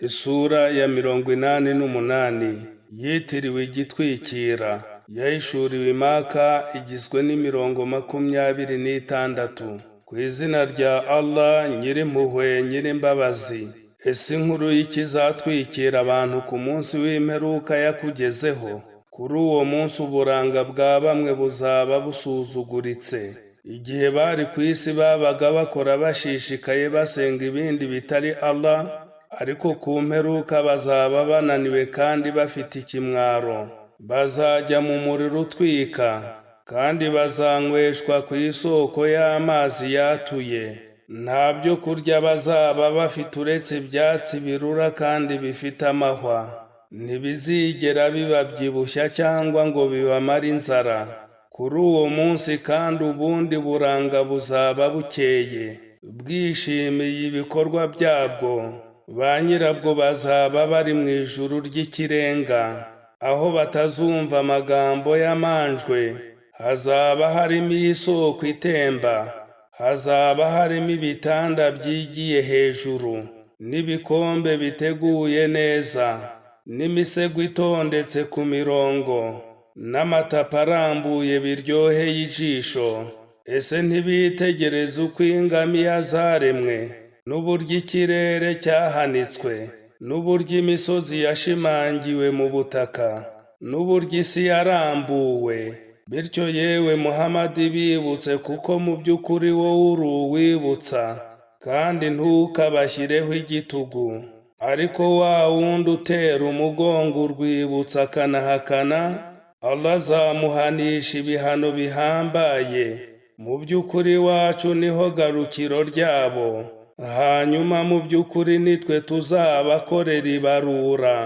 Isura ya 88 yitiriwe igitwikira, yahishuriwe Maka, igizwe n'imirongo 26. Ku izina rya Allah Nyirimpuhwe Nyirimbabazi. Ese inkuru y'ikizatwikira abantu ku munsi w'imperuka yakugezeho? Kuri uwo munsi uburanga bwa bamwe buzaba busuzuguritse. Igihe bari ku isi babaga bakora bashishikaye basenga ibindi bitari Allah, ariko ku mperuka bazaba bananiwe kandi bafite ikimwaro. Bazajya mu muriro utwika, kandi bazanyweshwa ku isoko y'amazi yatuye. Nta byo kurya bazaba bafite uretse ibyatsi birura kandi bifite amahwa. Ntibizigera bibabyibushya cyangwa ngo bibamare inzara. Kuri uwo munsi kandi ubundi buranga buzaba bukeye, bwishimiye ibikorwa byabwo. Ba nyirabwo bazaba bari mu ijuru ry'ikirenga, aho batazumva amagambo y'amanjwe. Hazaba harimo isoko itemba, hazaba harimo ibitanda byigiye hejuru, n'ibikombe biteguye neza, n'imisego itondetse ku mirongo, n'amatapi arambuye biryoheye ijisho. Ese ntibitegereze uko ingamiya zaremwe, n'uburyo ikirere cyahanitswe, n'uburyo imisozi yashimangiwe mu butaka, n'uburyo isi yarambuwe. Bityo yewe Muhamadi bibutse, kuko mu by'ukuri wowe uri uwibutsa, kandi ntukabashyireho igitugu. Ariko wa wundi utera umugongo urwibutsa akanahakana, Allah azamuhanisha ibihano bihambaye. Mu by'ukuri iwacu niho garukiro ryabo, hanyuma mu by'ukuri nitwe tuzabakorera ibarura.